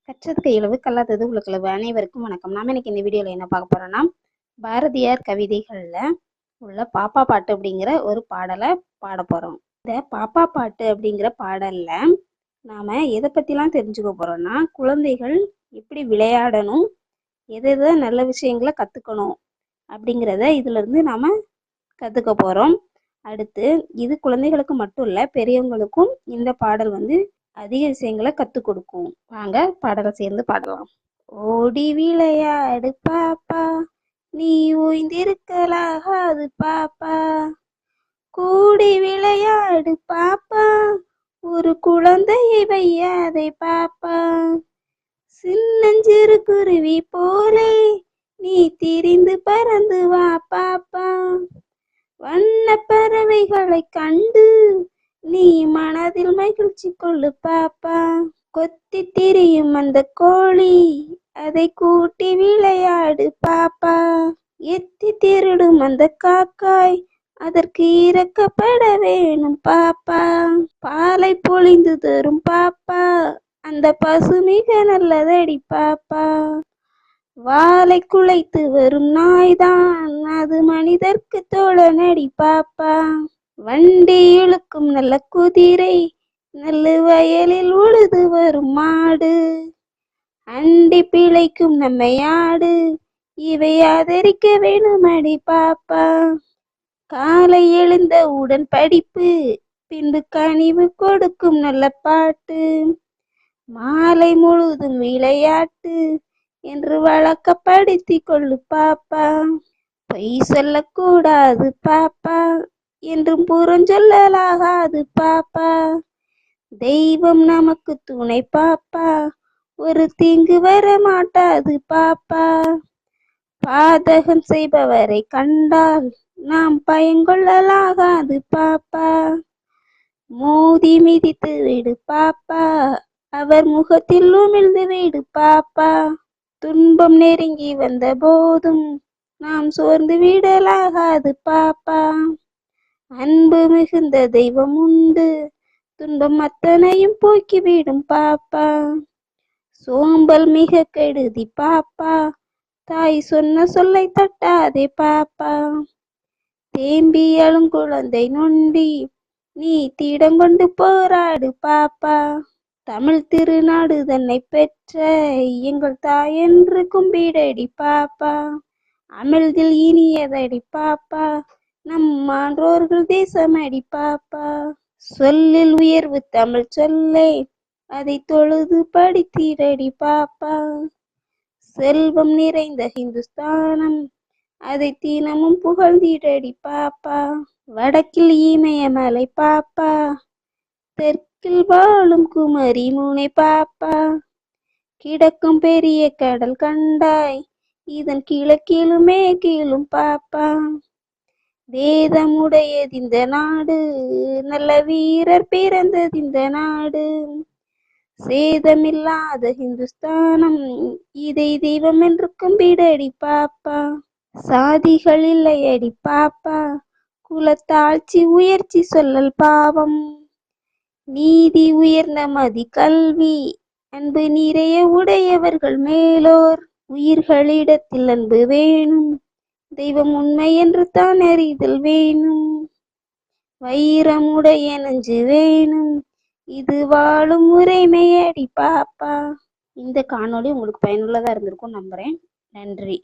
கற்றது கையளவு கல்லாதது உலகளவு. அனைவருக்கும் வணக்கம். நாம இன்னைக்கு இந்த வீடியோல என்ன பார்க்க போறோம்னா, பாரதியார் கவிதைகள்ல உள்ள பாப்பா பாட்டு அப்படிங்கிற ஒரு பாடலை பாட போறோம். இந்த பாப்பா பாட்டு அப்படிங்கிற பாடல்ல நாம எதை பத்திலாம் தெரிஞ்சுக்க போறோம்னா, குழந்தைகள் எப்படி விளையாடணும், எதை நல்ல விஷயங்களை கத்துக்கணும் அப்படிங்கிறத இதுல இருந்து நாம கத்துக்க போறோம். அடுத்து இது குழந்தைகளுக்கு மட்டும் இல்ல, பெரியவங்களுக்கும் இந்த பாடல் அதிக விஷயங்களை கற்றுக் கொடுக்கும். வாங்க பாடலை சேர்ந்து பாடலாம். ஓடி விளையாடு பாப்பா, நீ ஓய்ந்திருக்கலாகாது பாப்பா. கூடி விளையாடு பாப்பா, ஒரு குழந்தையை வையாதே பாப்பா. சின்னஞ்சிறு குருவி போலே நீ திரிந்து பறந்து வா பாப்பா. வண்ண பறவைகளை கண்டு நீ மனதில் மகிழ்ச்சி கொள்ளு பாப்பா. கொத்தி திரியும் அந்த கோழி, அதை கூட்டி விளையாடு பாப்பா. எத்தி திருடும் அந்த காக்காய், அதற்கு இறக்கப்பட வேணும் பாப்பா. பாலை பொழிந்து தரும் பாப்பா, அந்த பசு மிக நல்லதடி பாப்பா. வாளை குலைத்து வரும் நாய்தான், அது மனிதர்க்கு தோழனடி பாப்பா. வண்டி இழுக்கும் நல்ல குதிரை, நல்ல வயலில் உழுது வரும் மாடு. அண்டி பிழைக்கும் நம்மை ஆடு, இவை ஆதரிக்க வேணுமடி பாப்பா. காலை எழுந்த உடன் படிப்பு, பின்பு கனிவு கொடுக்கும் நல்ல பாட்டு. மாலை முழுதும் விளையாட்டு என்று வழக்கப்படுத்தி கொள்ளு பாப்பா. பொய் சொல்லக்கூடாது பாப்பா, என்றும் புறஞ்சொல்லலாகாது பாப்பா. தெய்வம் நமக்கு துணை பாப்பா, ஒரு தீங்கு வர மாட்டாது பாப்பா. பாதகம் செய்பவரை கண்டால் நாம் பயங்கொள்ளலாகாது பாப்பா. மோதி மிதித்து விடு பாப்பா, அவர் முகத்தில் உமிழ்ந்து விடு பாப்பா. துன்பம் நெருங்கி வந்த போதும் நாம் சோர்ந்து விடலாகாது பாப்பா. அன்பு மிகுந்த தெய்வம் உண்டு, துன்பம் அத்தனையும் போக்கிவிடும் பாப்பா. சோம்பல் மிக கெடுதி பாப்பா, தாய் சொன்ன சொல்லை தட்டாதே பாப்பா. தேம்பி அழும் குழந்தை நொண்டி, நீ தீடங்கொண்டு போராடு பாப்பா. தமிழ் திருநாடு தன்னை பெற்ற எங்கள் தாய் என்று கும்பிடடி பாப்பா. அமிழ்தில் இனியதடி பாப்பா, நம் மான்றோர்கள் தேசமடி பாப்பா. சொல்லில் உயர்வு தமிழ் சொல்லே, அதை தொழுது படித்திடடி பாப்பா. செல்வம் நிறைந்த ஹிந்துஸ்தானம், அதை தினமும் புகழ்ந்திடடி பாப்பா. வடக்கில் இமயமலை பாப்பா, தெற்கில் வாழும் குமரி முனை பாப்பா. கிடக்கும் பெரிய கடல் கண்டாய், இதன் கிழக்கிலுமே கீழும் பாப்பா. வேதமுடையதிந்த நாடு, நல்ல வீரர் பிறந்ததிந்த நாடு. சேதமில்லாத ஹிந்துஸ்தானம், இதை தெய்வம் என்று கும்பிடடி பாப்பா. சாதிகள் இல்லையடி பாப்பா, குலத்தாழ்ச்சி உயர்ச்சி சொல்லல் பாவம். நீதி உயர்ந்த மதி கல்வி, அன்பு நிறைய உடையவர்கள் மேலோர். உயிர்களிடத்தில் அன்பு வேணும், தெய்வம் உண்மை என்று தான் அறிதல் வேணும். வைரமுடைய நெஞ்சு வேணும், இது வாழும் உரிமையடி பாப்பா. இந்த காணொளி உங்களுக்கு பயனுள்ளதா இருந்திருக்கும் நம்புறேன். நன்றி.